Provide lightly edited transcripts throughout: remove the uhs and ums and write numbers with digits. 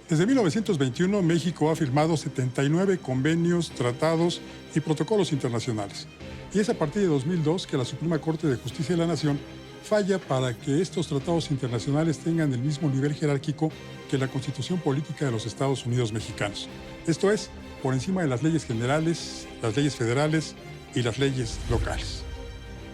Desde 1921, México ha firmado 79 convenios, tratados y protocolos internacionales. Y es a partir de 2002 que la Suprema Corte de Justicia de la Nación falla para que estos tratados internacionales tengan el mismo nivel jerárquico que la Constitución Política de los Estados Unidos Mexicanos. Esto es, por encima de las leyes generales, las leyes federales y las leyes locales.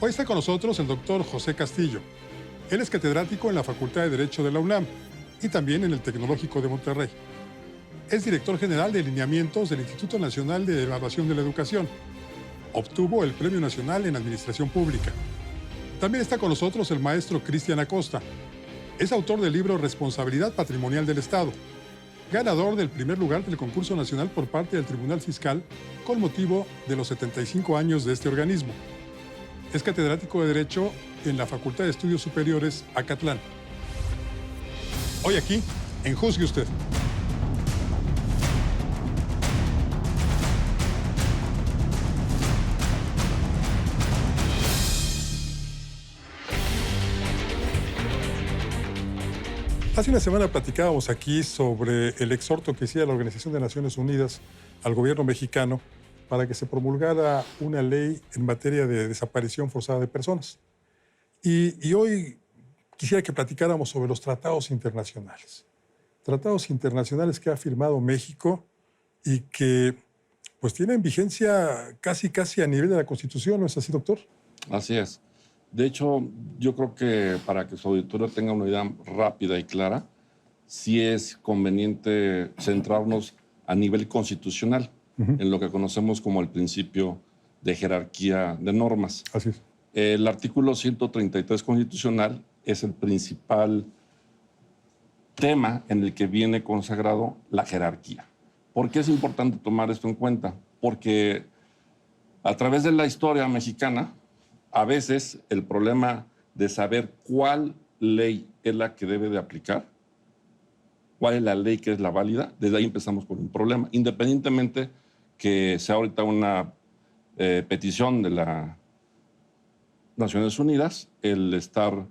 Hoy está con nosotros el doctor José Castillo. Él es catedrático en la Facultad de Derecho de la UNAM y también en el Tecnológico de Monterrey. Es director general de lineamientos del Instituto Nacional de Evaluación de la Educación. Obtuvo el Premio Nacional en Administración Pública. También está con nosotros el maestro Cristian Acosta. Es autor del libro Responsabilidad Patrimonial del Estado, ganador del primer lugar del concurso nacional por parte del Tribunal Fiscal con motivo de los 75 años de este organismo. Es catedrático de Derecho en la Facultad de Estudios Superiores Acatlán. Hoy aquí, en Juzgue Usted. Hace una semana platicábamos aquí sobre el exhorto que hacía la Organización de Naciones Unidas al gobierno mexicano para que se promulgara una ley en materia de desaparición forzada de personas. Y hoy quisiera que platicáramos sobre los tratados internacionales. Tratados internacionales que ha firmado México y que pues tienen vigencia casi a nivel de la Constitución, ¿no es así, doctor? Así es. De hecho, yo creo que para que su auditorio tenga una idea rápida y clara, sí es conveniente centrarnos a nivel constitucional, en lo que conocemos como el principio de jerarquía de normas. Así es. El artículo 133 constitucional es el principal tema en el que viene consagrado la jerarquía. ¿Por qué es importante tomar esto en cuenta? Porque a través de la historia mexicana, a veces el problema de saber cuál ley es la que debe de aplicar, cuál es la ley que es la válida, desde ahí empezamos con un problema. Independientemente que sea ahorita una petición de las Naciones Unidas, el estar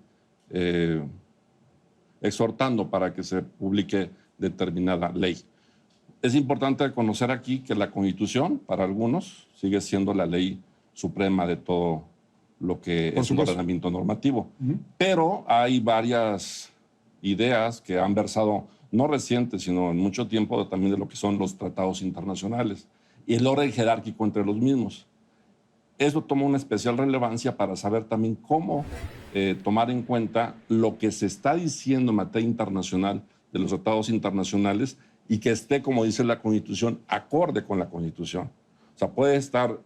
exhortando para que se publique determinada ley. Es importante conocer aquí que la Constitución, para algunos, sigue siendo la ley suprema de todo lo que es un ordenamiento normativo. Pero hay varias ideas que han versado, no recientes, sino en mucho tiempo, también de lo que son los tratados internacionales y el orden jerárquico entre los mismos. Eso toma una especial relevancia para saber también cómo tomar en cuenta lo que se está diciendo en materia internacional de los tratados internacionales y que esté, como dice la Constitución, acorde con la Constitución. O sea, puede estar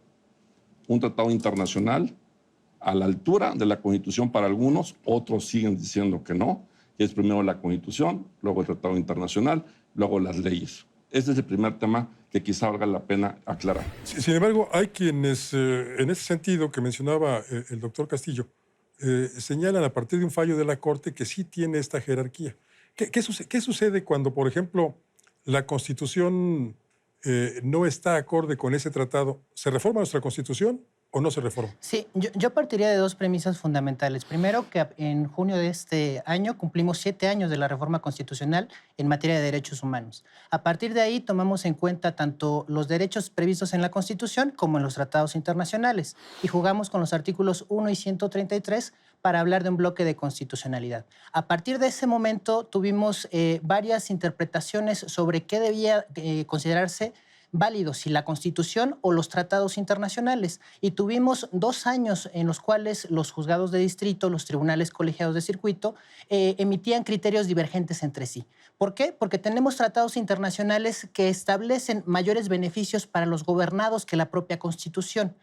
un tratado internacional a la altura de la Constitución para algunos, otros siguen diciendo que no, que es primero la Constitución, luego el Tratado Internacional, luego las leyes. Este es el primer tema que quizá valga la pena aclarar. Sin embargo, hay quienes, en ese sentido que mencionaba el doctor Castillo, señalan a partir de un fallo de la Corte que sí tiene esta jerarquía. ¿Qué sucede cuando, por ejemplo, la Constitución no está acorde con ese tratado? ¿Se reforma nuestra Constitución o no se reforma? Sí, yo partiría de dos premisas fundamentales. Primero, que en junio de este año cumplimos 7 años de la reforma constitucional en materia de derechos humanos. A partir de ahí tomamos en cuenta tanto los derechos previstos en la Constitución como en los tratados internacionales y jugamos con los artículos 1 y 133 para hablar de un bloque de constitucionalidad. A partir de ese momento tuvimos varias interpretaciones sobre qué debía considerarse válidos, si la Constitución o los tratados internacionales. Y tuvimos 2 años en los cuales los juzgados de distrito, los tribunales colegiados de circuito, emitían criterios divergentes entre sí. ¿Por qué? Porque tenemos tratados internacionales que establecen mayores beneficios para los gobernados que la propia Constitución.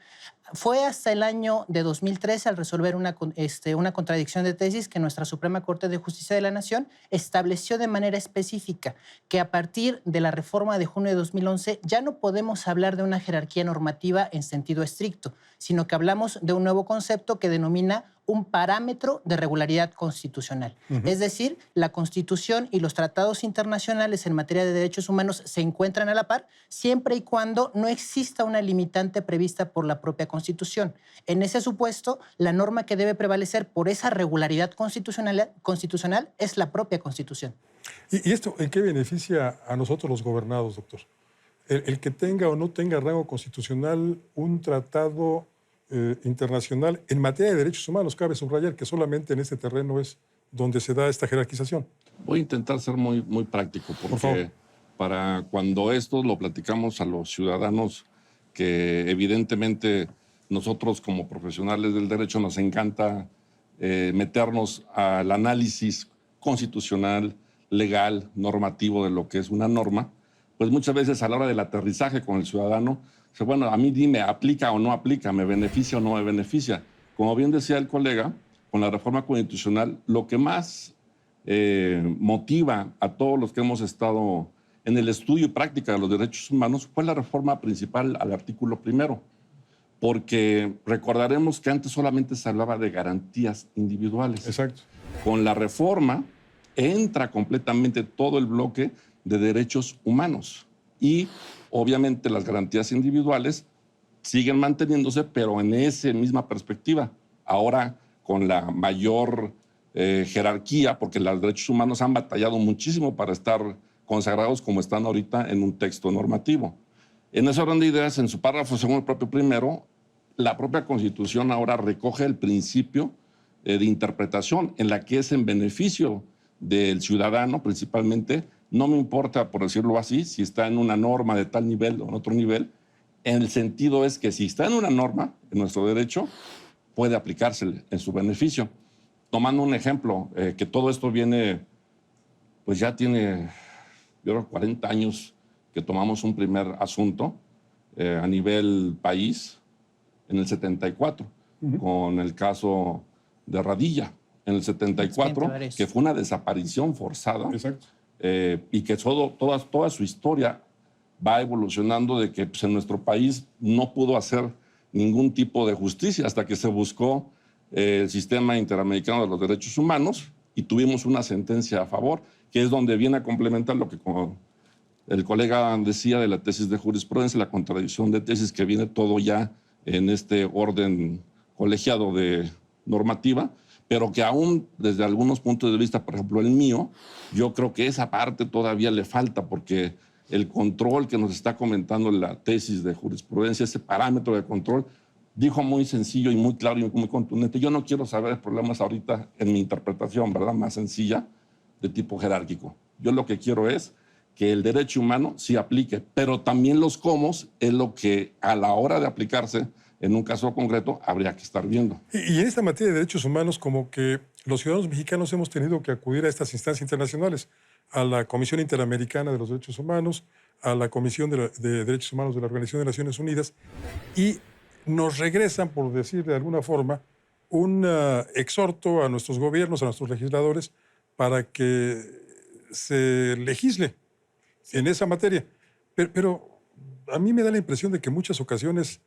Fue hasta el año de 2013, al resolver una contradicción de tesis, que nuestra Suprema Corte de Justicia de la Nación estableció de manera específica que a partir de la reforma de junio de 2011 ya ya no podemos hablar de una jerarquía normativa en sentido estricto, sino que hablamos de un nuevo concepto que denomina un parámetro de regularidad constitucional. Es decir, la Constitución y los tratados internacionales en materia de derechos humanos se encuentran a la par siempre y cuando no exista una limitante prevista por la propia Constitución. En ese supuesto, la norma que debe prevalecer por esa regularidad constitucional es la propia Constitución. ¿Y esto en qué beneficia a nosotros los gobernados, doctor? El que tenga o no tenga rango constitucional un tratado internacional en materia de derechos humanos, cabe subrayar que solamente en este terreno es donde se da esta jerarquización. Voy a intentar ser muy práctico, porque para cuando esto lo platicamos a los ciudadanos, que evidentemente nosotros como profesionales del derecho nos encanta meternos al análisis constitucional, legal, normativo de lo que es una norma, pues muchas veces a la hora del aterrizaje con el ciudadano, bueno, a mí dime, ¿aplica o no aplica? ¿Me beneficia o no me beneficia? Como bien decía el colega, con la reforma constitucional, lo que más motiva a todos los que hemos estado en el estudio y práctica de los derechos humanos fue la reforma principal al artículo 1, porque recordaremos que antes solamente se hablaba de garantías individuales. Exacto. Con la reforma entra completamente todo el bloque de derechos humanos y obviamente las garantías individuales siguen manteniéndose, pero en esa misma perspectiva. Ahora con la mayor jerarquía, porque los derechos humanos han batallado muchísimo para estar consagrados como están ahorita en un texto normativo. En ese orden de ideas, en su párrafo según el propio 1, la propia Constitución ahora recoge el principio de interpretación en la que es en beneficio del ciudadano principalmente. No me importa, por decirlo así, si está en una norma de tal nivel o en otro nivel. El sentido es que si está en una norma, en nuestro derecho, puede aplicarse en su beneficio. Tomando un ejemplo, que todo esto viene, pues ya tiene, yo creo, 40 años que tomamos un primer asunto a nivel país, en el 74, con el caso de Radilla, en el 74, que fue una desaparición forzada. Exacto. Y que toda su historia va evolucionando de que pues, en nuestro país no pudo hacer ningún tipo de justicia hasta que se buscó el Sistema Interamericano de los Derechos Humanos y tuvimos una sentencia a favor, que es donde viene a complementar lo que el colega decía de la tesis de jurisprudencia, la contradicción de tesis, que viene todo ya en este orden colegiado de normativa, pero que aún desde algunos puntos de vista, por ejemplo el mío, yo creo que esa parte todavía le falta, porque el control que nos está comentando la tesis de jurisprudencia, ese parámetro de control, dijo muy sencillo y muy claro y muy contundente: yo no quiero saber problemas ahorita en mi interpretación, ¿verdad?, más sencilla, de tipo jerárquico. Yo lo que quiero es que el derecho humano sí aplique, pero también los cómo es lo que a la hora de aplicarse en un caso concreto habría que estar viendo. Y en esta materia de derechos humanos, como que los ciudadanos mexicanos hemos tenido que acudir a estas instancias internacionales, a la Comisión Interamericana de los Derechos Humanos, a la Comisión de Derechos Humanos de la Organización de Naciones Unidas, y nos regresan, por decir de alguna forma, un exhorto a nuestros gobiernos, a nuestros legisladores, para que se legisle en esa materia. Pero a mí me da la impresión de que en muchas ocasiones,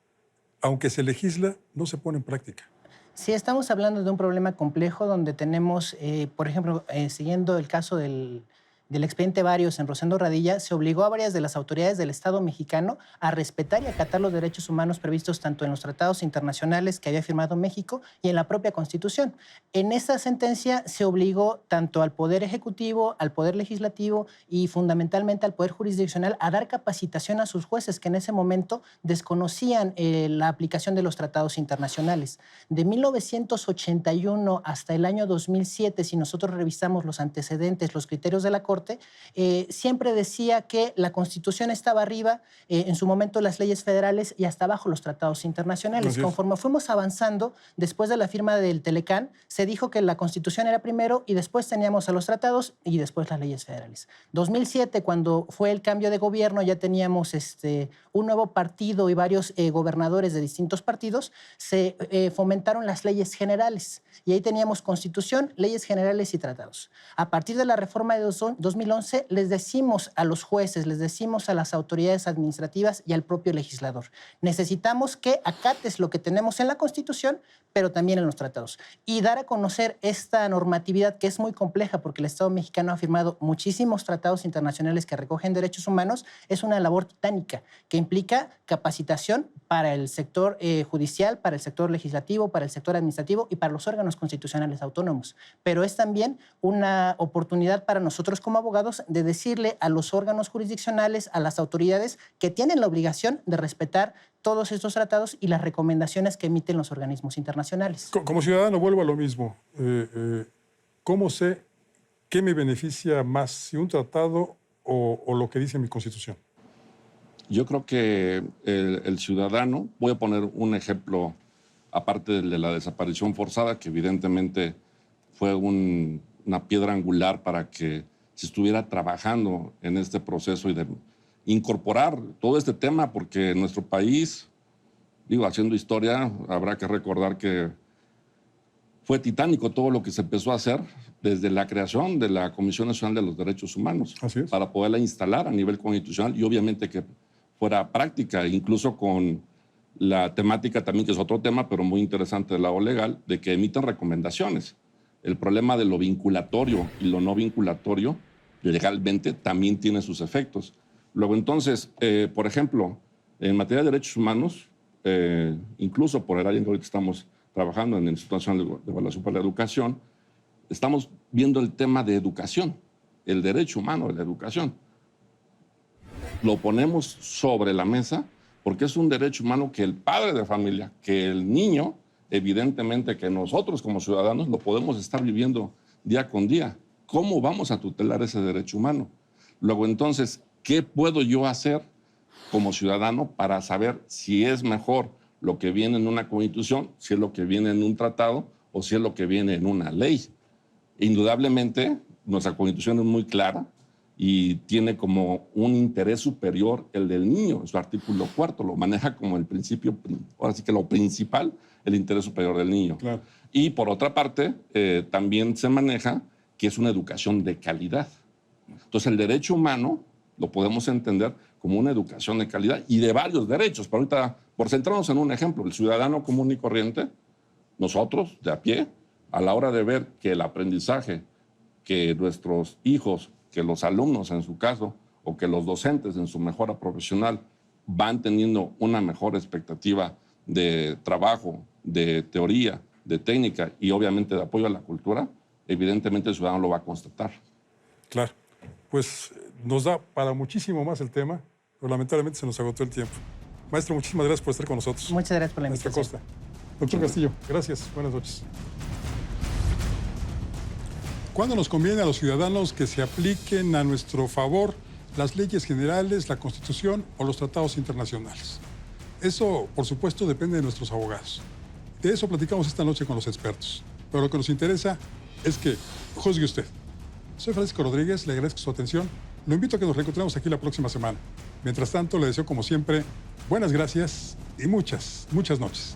aunque se legisla, no se pone en práctica. Sí, estamos hablando de un problema complejo donde tenemos, por ejemplo, siguiendo el caso del expediente Varios en Rosendo Radilla, se obligó a varias de las autoridades del Estado mexicano a respetar y acatar los derechos humanos previstos tanto en los tratados internacionales que había firmado México y en la propia Constitución. En esta sentencia se obligó tanto al Poder Ejecutivo, al Poder Legislativo y fundamentalmente al Poder Jurisdiccional a dar capacitación a sus jueces que en ese momento desconocían la aplicación de los tratados internacionales. De 1981 hasta el año 2007, si nosotros revisamos los antecedentes, los criterios de la Corte, siempre decía que la Constitución estaba arriba, en su momento las leyes federales, y hasta abajo los tratados internacionales. Conforme fuimos avanzando, después de la firma del Telecán, se dijo que la Constitución era primero y después teníamos a los tratados y después las leyes federales. 2007, cuando fue el cambio de gobierno, ya teníamos un nuevo partido y varios gobernadores de distintos partidos, se fomentaron las leyes generales y ahí teníamos Constitución, leyes generales y tratados. A partir de la reforma de 2008, 2011, les decimos a los jueces, les decimos a las autoridades administrativas y al propio legislador, necesitamos que acates lo que tenemos en la Constitución, pero también en los tratados. Y dar a conocer esta normatividad que es muy compleja porque el Estado mexicano ha firmado muchísimos tratados internacionales que recogen derechos humanos, es una labor titánica que implica capacitación para el sector judicial, para el sector legislativo, para el sector administrativo y para los órganos constitucionales autónomos. Pero es también una oportunidad para nosotros como abogados de decirle a los órganos jurisdiccionales, a las autoridades que tienen la obligación de respetar todos estos tratados y las recomendaciones que emiten los organismos internacionales. Como ciudadano, vuelvo a lo mismo. ¿Cómo sé qué me beneficia más, si un tratado o lo que dice mi Constitución? Yo creo que el ciudadano, voy a poner un ejemplo aparte de la desaparición forzada, que evidentemente fue una piedra angular para que se estuviera trabajando en este proceso y de incorporar todo este tema, porque en nuestro país, digo, haciendo historia, habrá que recordar que fue titánico todo lo que se empezó a hacer desde la creación de la Comisión Nacional de los Derechos Humanos para poderla instalar a nivel constitucional y obviamente que fuera práctica, incluso con la temática también, que es otro tema, pero muy interesante del lado legal, de que emiten recomendaciones. El problema de lo vinculatorio y lo no vinculatorio legalmente también tiene sus efectos. Luego, entonces, por ejemplo, en materia de derechos humanos, incluso por el área en que ahorita estamos trabajando en el Instituto Nacional de Evaluación para la Educación, estamos viendo el tema de educación, el derecho humano de la educación. Lo ponemos sobre la mesa porque es un derecho humano que el padre de familia, que el niño, evidentemente que nosotros como ciudadanos lo podemos estar viviendo día con día. ¿Cómo vamos a tutelar ese derecho humano? Luego, entonces, ¿qué puedo yo hacer como ciudadano para saber si es mejor lo que viene en una constitución, si es lo que viene en un tratado o si es lo que viene en una ley? Indudablemente, nuestra constitución es muy clara y tiene como un interés superior el del niño. Su artículo 4 lo maneja como el principio, ahora sí que lo principal, el interés superior del niño. Claro. Y por otra parte, también se maneja que es una educación de calidad. Entonces, el derecho humano lo podemos entender como una educación de calidad y de varios derechos. Pero ahorita, por centrarnos en un ejemplo, el ciudadano común y corriente, nosotros, de a pie, a la hora de ver que el aprendizaje, que nuestros hijos, que los alumnos en su caso, o que los docentes en su mejora profesional van teniendo una mejor expectativa de trabajo, de teoría, de técnica y obviamente de apoyo a la cultura, evidentemente el ciudadano lo va a constatar. Claro. Pues nos da para muchísimo más el tema, pero lamentablemente se nos agotó el tiempo. Maestro, muchísimas gracias por estar con nosotros. Muchas gracias por la Maestra invitación. Costa. Doctor Castillo, gracias. Buenas noches. ¿Cuándo nos conviene a los ciudadanos que se apliquen a nuestro favor las leyes generales, la Constitución o los tratados internacionales? Eso, por supuesto, depende de nuestros abogados. De eso platicamos esta noche con los expertos. Pero lo que nos interesa es que juzgue usted. Soy Francisco Rodríguez, le agradezco su atención. Lo invito a que nos reencontremos aquí la próxima semana. Mientras tanto, le deseo, como siempre, buenas gracias y muchas, muchas noches.